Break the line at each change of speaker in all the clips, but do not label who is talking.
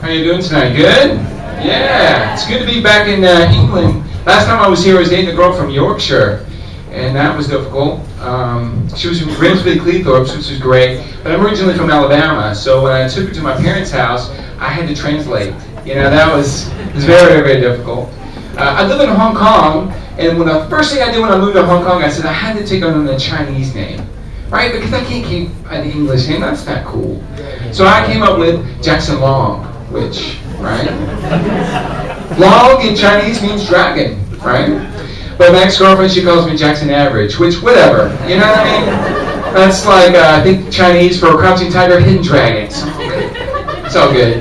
How you doing tonight? Good? Yeah, it's good to be back in England. Last time I was here, I was dating a girl from Yorkshire, and that was difficult. She was from Grimsby, Cleethorpes, which was great, but I'm originally from Alabama, so when I took her to my parents' house, I had to translate. You know, that was very, very difficult. I live in Hong Kong, and the first thing I did when I moved to Hong Kong, I said I had to take on a Chinese name. Right? Because I can't keep an English name, that's not cool. So I came up with Jackson Long, which, right? Long in Chinese means dragon, right? But my ex-girlfriend, she calls me Jackson Average, which, whatever, you know what I mean? That's like, I think Chinese for Crouching Tiger, Hidden Dragon. It's all good.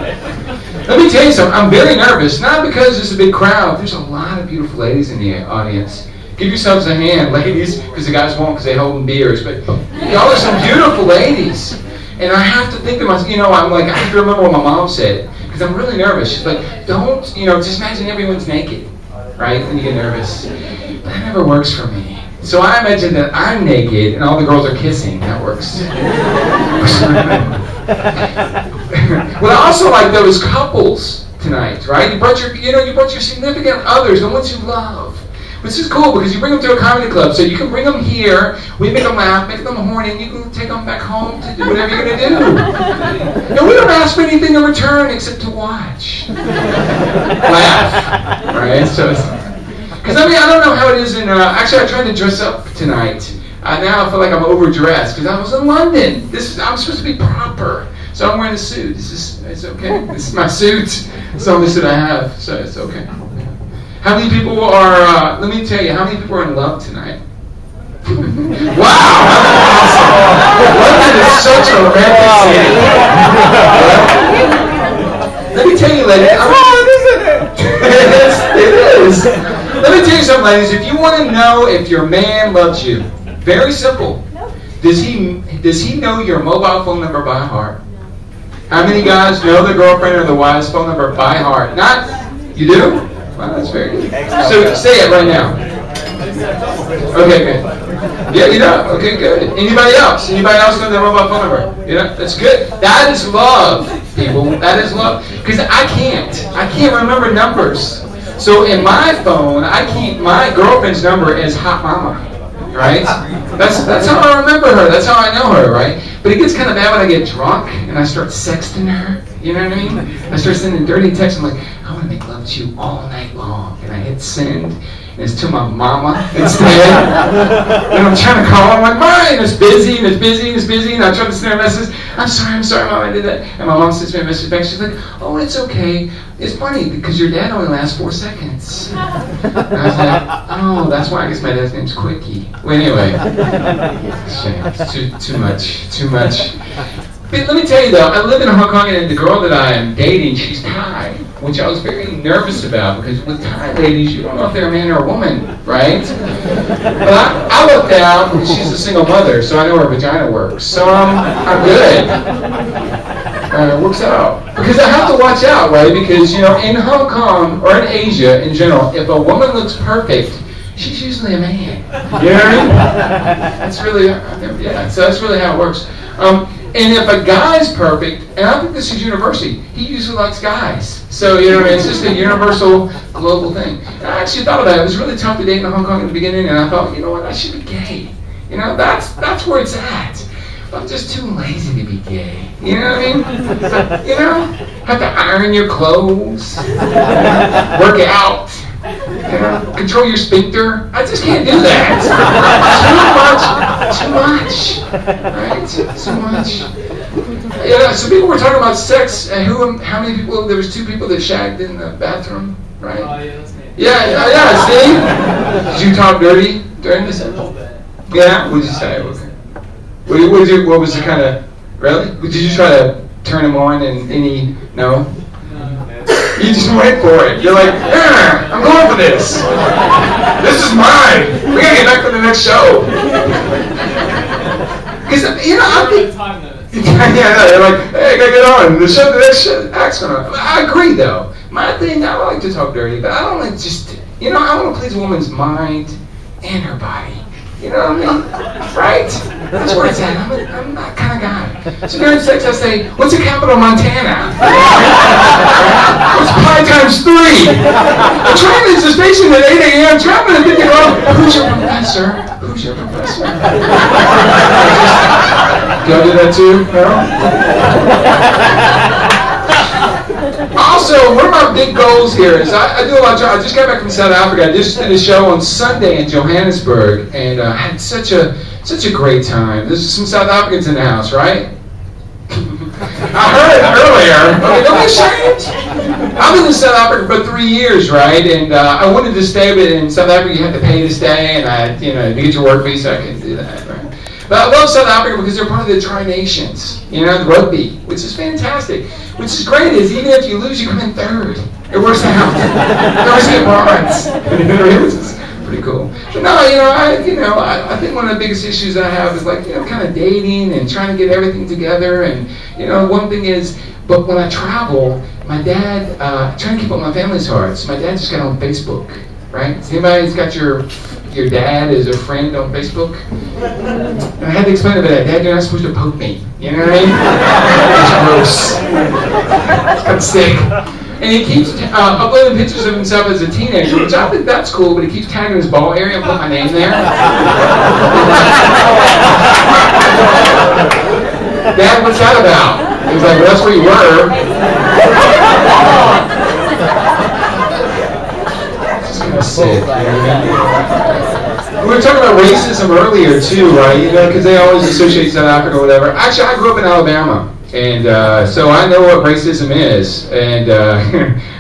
Let me tell you something, I'm very nervous, not because there's a big crowd, there's a lot of beautiful ladies in the audience. Give yourselves a hand, ladies, because the guys won't because they hold beers. But y'all are some beautiful ladies. And I have to think to myself, you know, I'm like, I have to remember what my mom said. Because I'm really nervous. She's like, don't, you know, just imagine everyone's naked. Right? When you get nervous. But that never works for me. So I imagine that I'm naked and all the girls are kissing. That works. What I also like, though, is couples tonight. Right? You brought your significant others, the ones you love. This is cool because you bring them to a comedy club, so you can bring them here, we make them laugh, make them horny, and you can take them back home to do whatever you're going to do. And we don't ask for anything in return except to watch. Laugh. Right? So, because I mean, I don't know how it is in, actually I tried to dress up tonight. Now I feel like I'm overdressed because I was in London. I'm supposed to be proper. So I'm wearing a suit. It's okay. This is my suit. It's the only suit I have, so it's okay. How many people are, let me tell you, how many people are in love tonight? Wow! London is such a romantic city. Let me tell you, ladies. It is. Let me tell you something, ladies. If you want to know if your man loves you, very simple. Does he know your mobile phone number by heart? How many guys know their girlfriend or their wife's phone number by heart? Not, you do? Wow, that's very good. So say it right now. Okay, good. Yeah, you know. Okay, good. Anybody else? Anybody else know their mobile phone number? Yeah, that's good. That is love, people. That is love. Because I can't remember numbers. So in my phone, I keep my girlfriend's number as Hot Mama. Right? That's how I remember her. That's how I know her, right? But it gets kind of bad when I get drunk and I start sexting her. You know what I mean? I start sending dirty texts. I'm like, I want to make love to you all night long. And I hit send. And it's to my mama instead. And I'm trying to call her. I'm like, mine. It's busy, and it's busy, and it's busy. And I try to send her a message. I'm sorry, Mom, I did that. And my mom sends me a message back. She's like, oh, it's okay. It's funny because your dad only lasts 4 seconds. And I was like, oh, that's why I guess my dad's name's Quickie. Well, anyway. It's too much. But let me tell you though, I live in Hong Kong and the girl that I am dating, she's Thai, which I was very nervous about because with Thai ladies, you don't know if they're a man or a woman, right? But I looked out and she's a single mother, so I know her vagina works. So I'm good. It works out. Because I have to watch out, right? Because, you know, in Hong Kong or in Asia in general, if a woman looks perfect, she's usually a man. You know what I mean? That's really, so that's really how it works. And if a guy's perfect, and I think this is universal, he usually likes guys. So, you know what I mean? It's just a universal, global thing. And I actually thought about it. It was really tough to date in Hong Kong in the beginning, and I thought, you know what, I should be gay. You know, that's where it's at. But I'm just too lazy to be gay. You know what I mean? But, you know, have to iron your clothes, work out. You know, control your sphincter. I just can't do that. Too much. Right? Too much. Yeah, so people were talking about sex. And how many people? There was 2 people that shagged in the bathroom, right? Yeah. See? Did you talk dirty during this? Yeah. What did you say? What was the kind of? Really? Did you try to turn him on and he no? You just went for it. You're like, I'm going for this. This is mine. We gotta get back to the next show. Because, you know, I think... They're like, hey, I gotta get on. The next act's gonna... I agree, though. My thing, I like to talk dirty, but I don't like just... You know, I want to please a woman's mind and her body. You know what I mean? Right? That's where it's at. I'm that kind of guy. So during sex, I say, what's the capital of Montana? What's pi times 3? The train is the station at 8 a.m. Traveling to get off. Who's your professor? Who's your professor? Y'all do that too? No? Also, one of my big goals here is I do a lot of I just got back from South Africa. I just did a show on Sunday in Johannesburg, and I had such a great time. There's some South Africans in the house, right? I heard it earlier. Okay, don't be ashamed. I've been in South Africa for 3 years, right? And I wanted to stay, but in South Africa you have to pay to stay, and to get your work visa, I couldn't do that, right? But I love South Africa because they're part of the Tri-Nations, the rugby, which is fantastic. Which is great is even if you lose, you come in third. It works out. You always get bronze. Which is pretty cool. But no, I think one of the biggest issues that I have is kind of dating and trying to get everything together. And one thing is, but when I travel, my dad, trying to keep up my family's hearts. My dad just got on Facebook, right? Has anybody's got your dad as a friend on Facebook? And I had to explain to my dad, you're not supposed to poke me. You know what I mean? It's gross. It's kind of sick. And he keeps uploading pictures of himself as a teenager, which I think that's cool, but he keeps tagging his ball area and putting my name there. Dad, what's that about? He was like, well, that's where you were. It's kind of sick. We were talking about racism earlier too, right? Because they always associate South Africa or whatever. Actually, I grew up in Alabama, and so I know what racism is. And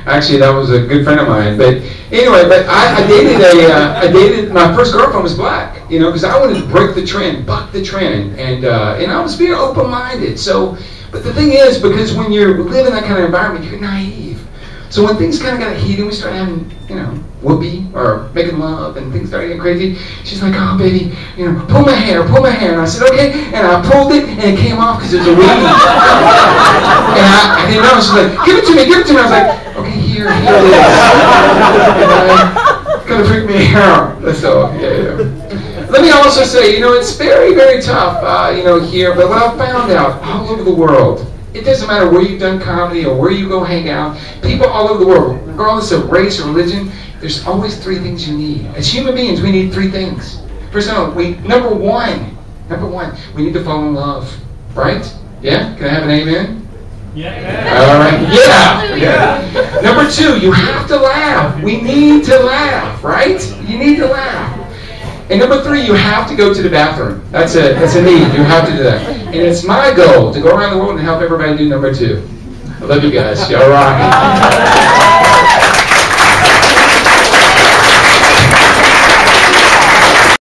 actually, that was a good friend of mine. But anyway, I dated my first girlfriend was black, because I wanted to break the trend, buck the trend, and I was very open-minded. So, but the thing is, because when you live in that kind of environment, you're naive. So when things kind of got heated, we started having, whoopee or making love, and things started getting crazy. She's like, oh, baby, pull my hair. And I said, okay. And I pulled it, and it came off because it was a weave. And I didn't know. She's like, give it to me. I was like, okay, here it is. Kind of freaked me out. So, yeah. Let me also say, it's very, very tough, here. But what I've found out all over the world, it doesn't matter where you've done comedy or where you go hang out, people all over the world, regardless of race or religion, there's always 3 things you need. As human beings, we need 3 things. First of all, number one, we need to fall in love, right? Yeah? Can I have an amen? Yeah. All right. Yeah. Number 2, you have to laugh. We need to laugh, right? You need to laugh. And number 3, you have to go to the bathroom. That's a need. You have to do that. And it's my goal to go around the world and help everybody do number 2. I love you guys. Y'all rock.